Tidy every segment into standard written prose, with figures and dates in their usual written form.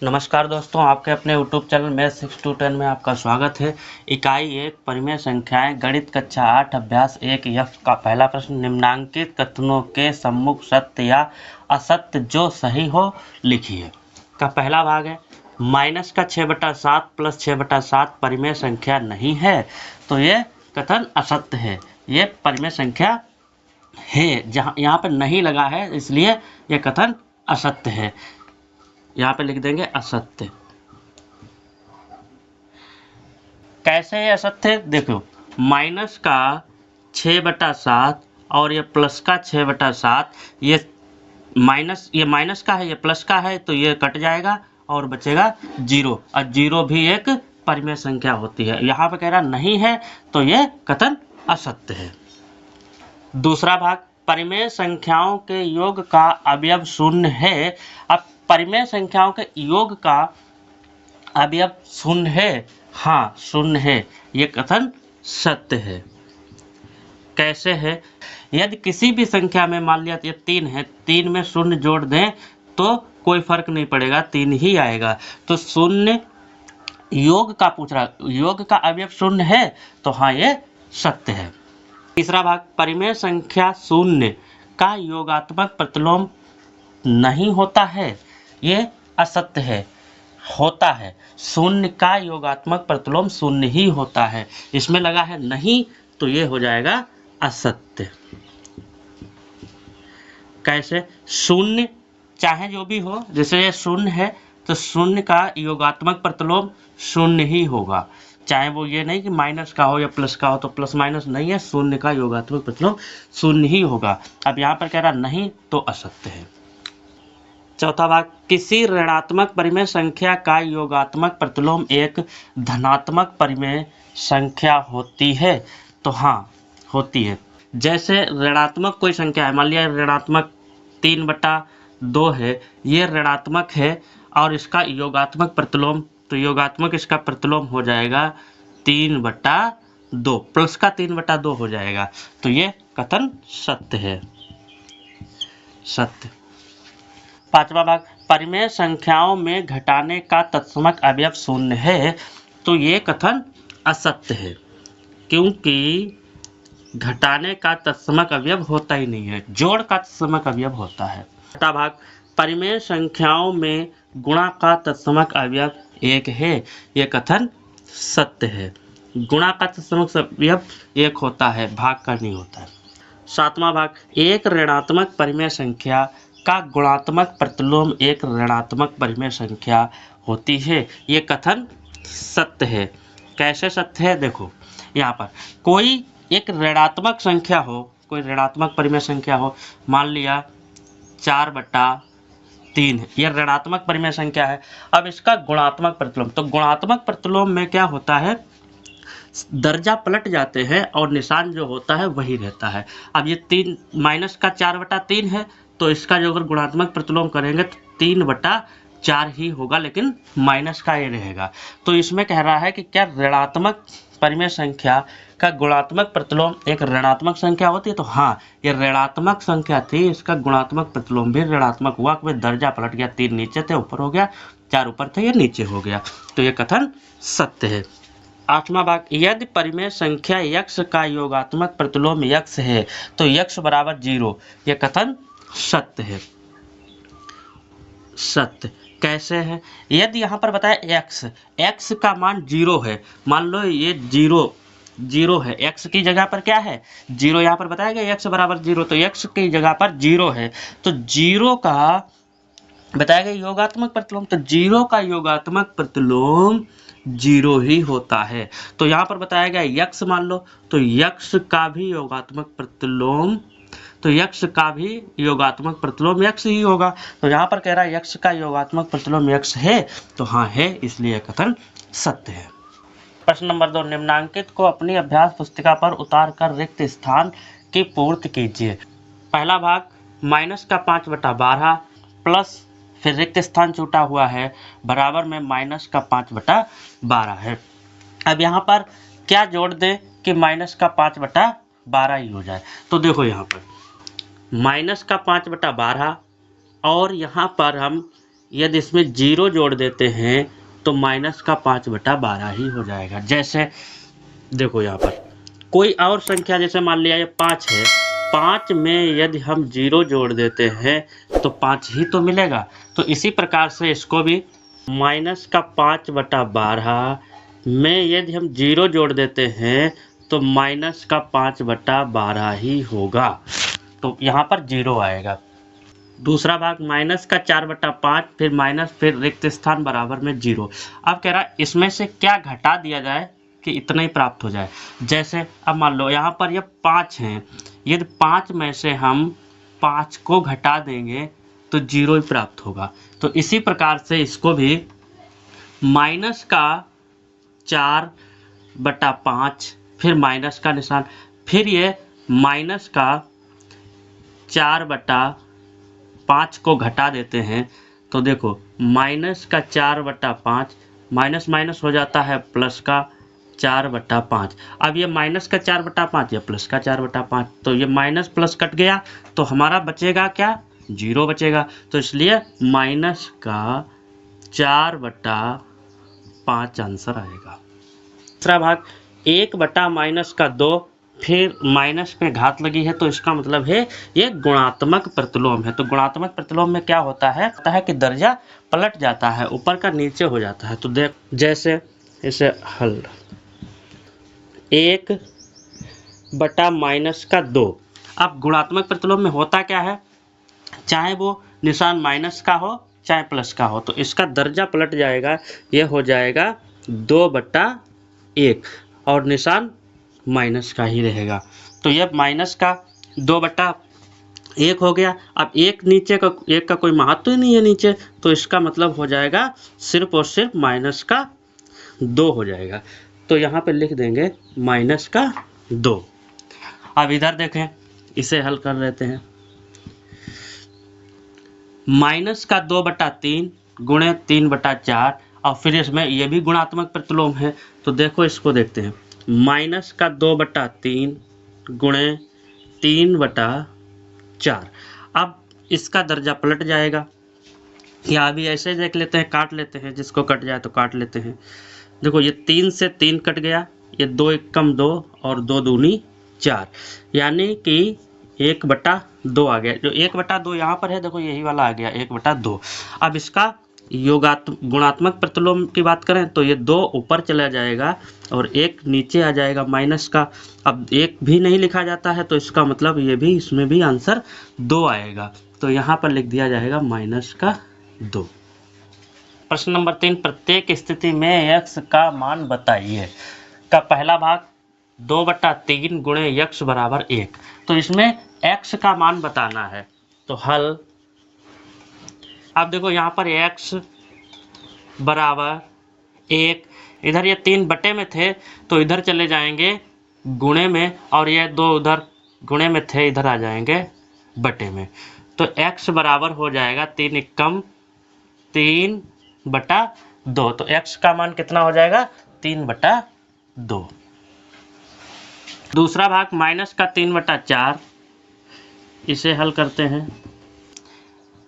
नमस्कार दोस्तों, आपके अपने YouTube चैनल मैथ 6 to 10 में आपका स्वागत है। इकाई 1 परिमेय संख्याएं गणित कक्षा 8 अभ्यास 1 F का पहला प्रश्न, निम्नांकित कथनों के सम्मुख सत्य या असत्य जो सही हो लिखिए का पहला भाग है। माइनस का 6/7 प्लस 6/7 परिमेय संख्या नहीं है, तो ये कथन असत्य है। ये परिमेय संख्या है, जहाँ यहाँ पर नहीं लगा है इसलिए ये कथन असत्य है। यहाँ पे लिख देंगे असत्य। कैसे ये असत्य है? देखो, माइनस का 6/7 और ये प्लस का 6/7, ये माइनस का है, ये प्लस का है, तो ये कट जाएगा और बचेगा 0। और 0 भी एक परिमेय संख्या होती है। यहाँ पे कह रहा नहीं है, तो ये कथन असत्य है। दूसरा भाग, परिमेय संख्याओं के योग का अवयव शून्य है। अब परिमेय संख्याओं के योग का अवयव शून्य है, हाँ शून्य है, ये कथन सत्य है। कैसे है? यदि किसी भी संख्या में मान लिया ये 3 है, 3 में शून्य जोड़ दें तो कोई फर्क नहीं पड़ेगा, 3 ही आएगा। तो शून्य योग का पूछ रहा, योग का अवयव शून्य है, तो हाँ ये सत्य है। तीसरा भाग, परिमेय संख्या शून्य का योगात्मक प्रतिलोम नहीं होता है, ये असत्य है। होता है, शून्य का योगात्मक प्रतिलोम शून्य ही होता है। इसमें लगा है नहीं, तो ये हो जाएगा असत्य। कैसे? शून्य चाहे जो भी हो, जैसे ये शून्य है तो शून्य का योगात्मक प्रतिलोम शून्य ही होगा। चाहे वो ये नहीं कि माइनस का हो या प्लस का हो, तो प्लस माइनस नहीं है, शून्य का योगात्मक प्रतिलोम शून्य ही होगा। अब यहाँ पर कह रहा नहीं, तो असत्य है। चौथा भाग, किसी ऋणात्मक परिमेय संख्या का योगात्मक प्रतिलोम एक धनात्मक परिमेय संख्या होती है, तो हाँ होती है। जैसे ऋणात्मक कोई संख्या है, मान लिया ऋणात्मक 3/2 है, ये ऋणात्मक है और इसका योगात्मक प्रतिलोम, तो योगात्मक इसका प्रतिलोम हो जाएगा 3/2, प्लस का 3/2 हो जाएगा, तो ये कथन सत्य है, सत्य। पांचवा भाग, परिमेय संख्याओं में घटाने का तत्समक अवयव शून्य है, तो ये कथन असत्य है, क्योंकि घटाने का तत्समक अवयव होता ही नहीं है, जोड़ का तत्समक अवयव होता है। छठा भाग, परिमेय संख्याओं में गुणा का तत्समक अवयव 1 है, ये कथन सत्य है। गुणा का तत्समक अवयव 1 होता है, भाग का नहीं होता है। सातवां भाग, एक ऋणात्मक परिमेय संख्या का गुणात्मक प्रतिलोम एक ऋणात्मक परिमेय संख्या होती है, ये कथन सत्य है। कैसे सत्य है? देखो, यहाँ पर कोई एक ऋणात्मक संख्या हो, कोई ऋणात्मक परिमेय संख्या हो, मान लिया 4/3 है, यह ऋणात्मक परिमेय संख्या है। अब इसका गुणात्मक प्रतिलोम, तो गुणात्मक प्रतिलोम में क्या होता है, दर्जा पलट जाते हैं और निशान जो होता है वही रहता है। अब ये 3 माइनस का 4/3 है, तो इसका जो अगर गुणात्मक प्रतिलोम करेंगे तो 3/4 ही होगा, लेकिन माइनस का ये रहेगा। तो इसमें कह रहा है कि क्या ऋणात्मक परिमेय संख्या का गुणात्मक प्रतिलोम एक ऋणात्मक संख्या होती है, तो हाँ ये ऋणात्मक संख्या थी, इसका गुणात्मक प्रतिलोम भी ऋणात्मक हुआ, कि दर्जा पलट गया, 3 नीचे थे ऊपर हो गया, 4 ऊपर थे ये नीचे हो गया, तो ये कथन सत्य है। आठवां भाग, यदि परिमेय संख्या x का योगात्मक प्रतिलोम x है, तो x बराबर 0, ये कथन सत्य है, सत्य। कैसे है? यदि यहाँ पर बताया x का मान 0 है, मान लो ये 0 है, x की जगह पर क्या है 0, यहाँ पर बताया गया x बराबर 0, तो x की जगह पर 0 है, तो 0 का बताया गया योगात्मक प्रतिलोम, तो 0 का योगात्मक प्रतिलोम 0 ही होता है। तो यहाँ पर बताया गया x मान लो, तो x का भी योगात्मक प्रतिलोम, तो x का भी योगात्मक प्रतिलोम x ही होगा। तो यहाँ पर कह रहा है x का योगात्मक प्रतिलोम x है, तो हाँ है, इसलिए कथन सत्य है। प्रश्न नंबर 2, निम्नांकित को अपनी अभ्यास पुस्तिका पर उतार कर रिक्त स्थान की पूर्ति कीजिए। पहला भाग, माइनस का 5/12 प्लस फिर रिक्त स्थान छूटा हुआ है, बराबर में माइनस का 5/12 है। अब यहाँ पर क्या जोड़ दें कि माइनस का 5/12 ही हो जाए, तो देखो यहाँ पर माइनस का 5/12 और यहाँ पर हम यदि इसमें 0 जोड़ देते हैं तो माइनस का 5/12 ही हो जाएगा। जैसे देखो यहाँ पर कोई और संख्या, जैसे मान लिया ये 5 है, 5 में यदि हम 0 जोड़ देते हैं तो 5 ही तो मिलेगा। तो इसी प्रकार से इसको भी माइनस का 5/12 में यदि हम 0 जोड़ देते हैं तो माइनस का 5/12 ही होगा। तो यहाँ पर 0 आएगा। दूसरा भाग माइनस का 4/5, फिर माइनस, फिर रिक्त स्थान बराबर में 0। अब कह रहा है इसमें से क्या घटा दिया जाए कि इतना ही प्राप्त हो जाए। जैसे अब मान लो यहाँ पर ये 5 हैं, यदि 5 में से हम 5 को घटा देंगे तो 0 ही प्राप्त होगा। तो इसी प्रकार से इसको भी माइनस का 4/5, फिर माइनस का निशान, फिर ये माइनस का 4/5 को घटा देते हैं तो देखो माइनस का 4/5 माइनस माइनस हो जाता है प्लस का 4/5। अब ये माइनस का 4/5 या प्लस का 4/5, तो ये माइनस प्लस कट गया तो हमारा बचेगा क्या, 0 बचेगा। तो इसलिए माइनस का 4/5 आंसर आएगा। दूसरा भाग 1/-2, फिर माइनस में घात लगी है तो इसका मतलब है ये गुणात्मक प्रतिलोम है। तो गुणात्मक प्रतिलोम में क्या होता है कि दर्जा पलट जाता है, ऊपर का नीचे हो जाता है। तो देख जैसे इसे हल 1/-2। अब गुणात्मक प्रतिलोम में होता क्या है, चाहे वो निशान माइनस का हो चाहे प्लस का हो, तो इसका दर्जा पलट जाएगा, ये हो जाएगा 2/1 और निशान माइनस का ही रहेगा। तो यह माइनस का 2/1 हो गया। अब एक नीचे का, एक का कोई महत्व ही नहीं है नीचे, तो इसका मतलब हो जाएगा सिर्फ और सिर्फ माइनस का 2 हो जाएगा। तो यहाँ पे लिख देंगे माइनस का 2। अब इधर देखें, इसे हल कर लेते हैं। माइनस का 2/3 गुणे 3/4, और फिर इसमें ये भी गुणात्मक प्रतिलोम है। तो देखो इसको देखते हैं, माइनस का 2/3 गुणे 3/4। अब इसका दर्जा पलट जाएगा, या अभी ऐसे देख लेते हैं, काट लेते हैं, जिसको कट जाए तो काट लेते हैं। देखो ये 3 से 3 कट गया, ये 2 एकम 2 और 2 दूनी 4, यानी कि 1/2 आ गया। जो 1/2 यहाँ पर है, देखो यही वाला आ गया 1/2। अब इसका गुणात्मक प्रतिलोम की बात करें तो ये 2 ऊपर चला जाएगा और 1 नीचे आ जाएगा माइनस का। अब 1 भी नहीं लिखा जाता है, तो इसका मतलब ये भी, इसमें भी आंसर 2 आएगा। तो यहाँ पर लिख दिया जाएगा माइनस का 2। प्रश्न नंबर 3, प्रत्येक स्थिति में x का मान बताइए। का पहला भाग 2/3 गुणे x बराबर 1। तो इसमें x का मान बताना है। तो हल, अब देखो यहाँ पर x बराबर 1, इधर ये 3 बटे में थे तो इधर चले जाएंगे गुणे में, और ये 2 उधर गुणे में थे, इधर आ जाएंगे बटे में। तो x बराबर हो जाएगा 3 एकम 3/2। तो x का मान कितना हो जाएगा, 3/2। दूसरा भाग माइनस का 3/4, इसे हल करते हैं।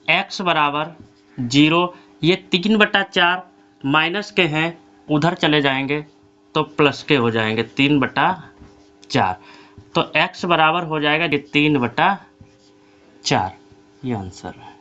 x बराबर 0, ये 3/4 माइनस के हैं, उधर चले जाएंगे तो प्लस के हो जाएंगे 3/4। तो x बराबर हो जाएगा 3/4, ये आंसर है।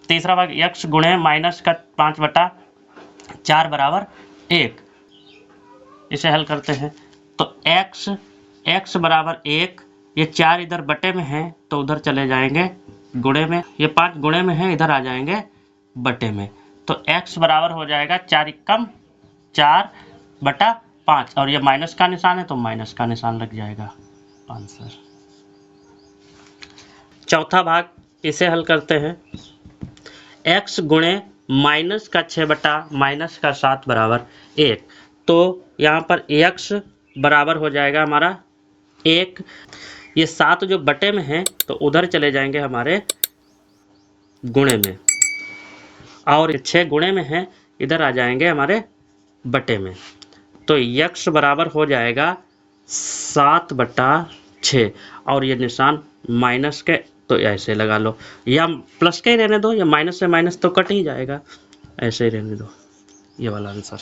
तीसरा भाग x गुणे माइनस का 5/4 बराबर 1, इसे हल करते हैं। तो x बराबर 1, ये 4 इधर बटे में है तो उधर चले जाएंगे गुणे में, ये 5 गुणे में है, इधर आ जाएंगे बटे में। तो x बराबर हो जाएगा 4 एकम 4/5, और ये माइनस का निशान है तो माइनस का निशान लग जाएगा, आंसर। चौथा भाग, इसे हल करते हैं। x गुणे माइनस का 6 माइनस का 7 बराबर 1। तो यहाँ पर x बराबर हो जाएगा हमारा 1, ये 7 जो बटे में है तो उधर चले जाएंगे हमारे गुणे में, और 6 गुणे में है, इधर आ जाएंगे हमारे बटे में। तो x बराबर हो जाएगा 7/6, और ये निशान माइनस के तो ऐसे लगा लो, या प्लस का ही रहने दो, या माइनस से माइनस तो कट ही जाएगा, ऐसे ही रहने दो, ये वाला आंसर।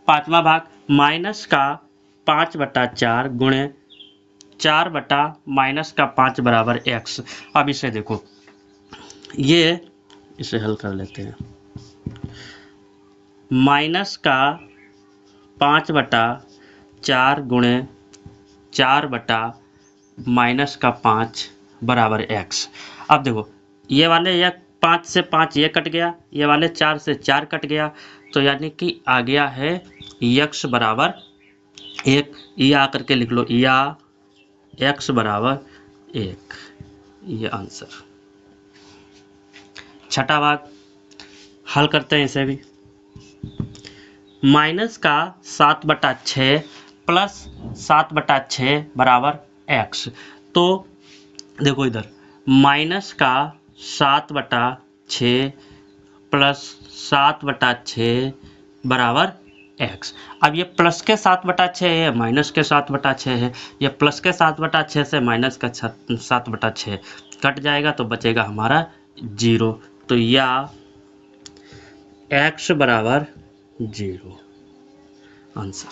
पांचवा भाग, माइनस का 5/4 गुणे 4 माइनस का 5 बराबर x। अब इसे देखो, ये इसे हल कर लेते हैं। माइनस का 5/4 गुणे 4 माइनस का 5 बराबर x। अब देखो, ये वाले या 5 से 5 ये कट गया, ये वाले 4 से 4 कट गया, तो यानी कि आ गया है x बराबर 1। ये आकर के लिख लो, या x बराबर 1, ये आंसर। छठा भाग, हल करते हैं इसे भी। माइनस का 7/6 प्लस 7/6 बराबर x। तो देखो इधर, माइनस का 7/6 प्लस 7/6 बराबर x। अब ये प्लस के 7/6 है, माइनस के 7/6 है, ये प्लस के 7/6 से माइनस का 7/6 कट जाएगा, तो बचेगा हमारा 0। तो या x बराबर 0, आंसर।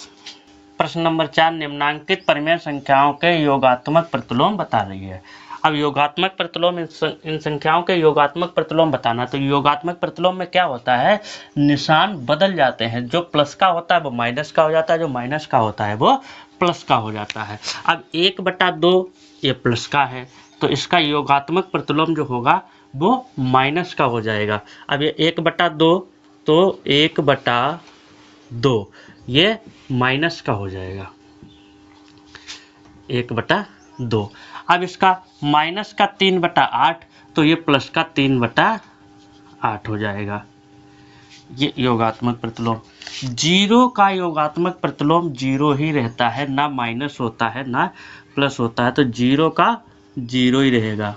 प्रश्न नंबर 4, निम्नांकित परिमेय संख्याओं के योगात्मक प्रतिलोम बता रही है। अब योगात्मक प्रतिलोम, इन संख्याओं के योगात्मक प्रतिलोम बताना। तो योगात्मक प्रतिलोम में क्या होता है, निशान बदल जाते हैं, जो प्लस का होता है वो माइनस का हो जाता है, जो माइनस का होता है वो प्लस का हो जाता है। अब 1/2 ये प्लस का है, तो इसका योगात्मक प्रतिलोम जो होगा वो माइनस का हो जाएगा। अब ये 1/2, तो 1/2 ये माइनस का हो जाएगा, 1/2। अब इसका माइनस का 3/8, तो ये प्लस का 3/8 हो जाएगा, ये योगात्मक प्रतिलोम। 0 का योगात्मक प्रतिलोम 0 ही रहता है, ना माइनस होता है ना प्लस होता है, तो 0 का 0 ही रहेगा।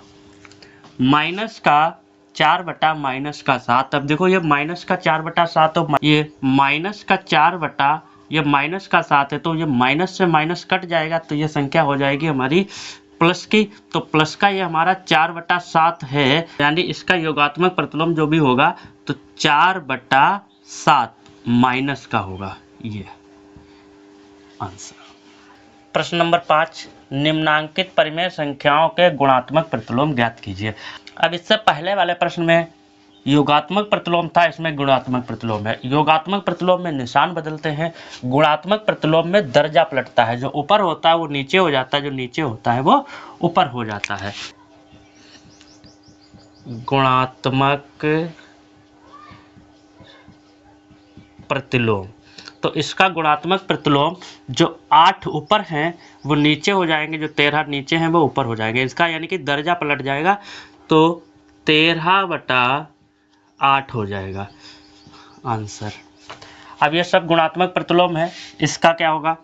माइनस का 4 माइनस का 7। अब देखो, ये माइनस का 4/7, तो ये माइनस का 4 ये माइनस का 7 है, तो ये माइनस से माइनस कट जाएगा, तो ये संख्या हो जाएगी हमारी प्लस की। तो प्लस का ये हमारा 4/7 है, यानी इसका योगात्मक प्रतिलोम जो भी होगा तो 4/7 माइनस का होगा, ये आंसर। प्रश्न नंबर 5, निम्नांकित परिमेय संख्याओं के गुणात्मक प्रतिलोम ज्ञात कीजिए। अब इससे पहले वाले प्रश्न में योगात्मक प्रतिलोम था, इसमें गुणात्मक प्रतिलोम है। योगात्मक प्रतिलोम में निशान बदलते हैं, गुणात्मक प्रतिलोम में दर्जा पलटता है, जो ऊपर होता है वो नीचे हो जाता है, जो नीचे होता है वो ऊपर हो जाता है। गुणात्मक प्रतिलोम, तो इसका गुणात्मक प्रतिलोम जो 8 ऊपर हैं वो नीचे हो जाएंगे, जो 13 नीचे हैं वो ऊपर हो जाएंगे। इसका यानी कि दर्जा पलट जाएगा, तो 13/8 हो जाएगा, आंसर। अब ये सब गुणात्मक प्रतिलोम है, इसका क्या होगा,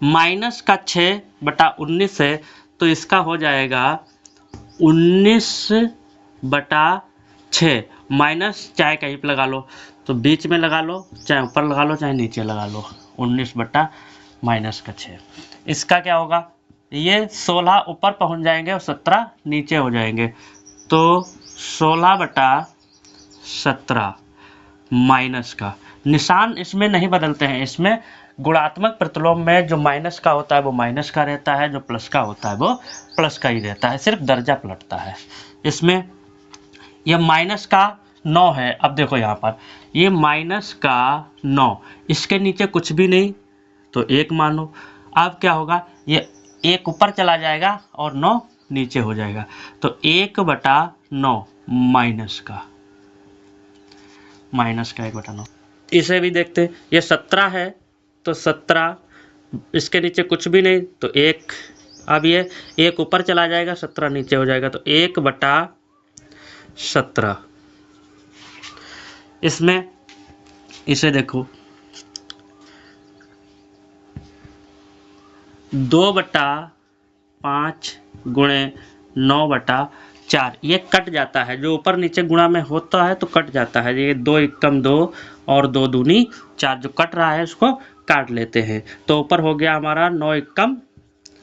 माइनस का 6/19 है, तो इसका हो जाएगा 19/6। माइनस चाहे कहीं पर लगा लो, तो बीच में लगा लो, चाहे ऊपर लगा लो, चाहे नीचे लगा लो, 19/-6। इसका क्या होगा, ये 16 ऊपर पहुंच जाएंगे और 17 नीचे हो जाएंगे, तो 16/17 माइनस का। निशान इसमें नहीं बदलते हैं, इसमें गुणात्मक प्रतिलोम में जो माइनस का होता है वो माइनस का रहता है, जो प्लस का होता है वो प्लस का ही रहता है, सिर्फ दर्जा पलटता है। इसमें यह माइनस का 9 है। अब देखो यहाँ पर, ये माइनस का 9, इसके नीचे कुछ भी नहीं, तो 1 मानो। अब क्या होगा, ये 1 ऊपर चला जाएगा और 9 नीचे हो जाएगा, तो 1/9 माइनस का 1/9। इसे भी देखते, ये 17 है, तो 17, इसके नीचे कुछ भी नहीं, तो 1। अब ये 1 ऊपर चला जाएगा, 17 नीचे हो जाएगा, तो 1/17। इसमें इसे देखो, 2/5 गुणे 9/4, ये कट जाता है, जो ऊपर नीचे गुणा में होता है तो कट जाता है। ये 2 एकम 2 और 2 दूनी 4, जो कट रहा है उसको काट लेते हैं, तो ऊपर हो गया हमारा 9 एकम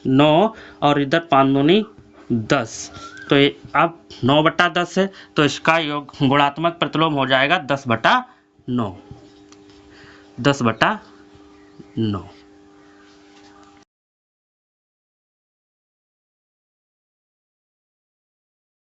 9 और इधर 5 दूनी 10। तो ये अब 9/10 है तो इसका योग गुणात्मक प्रतिलोम हो जाएगा 10/9। 10/9।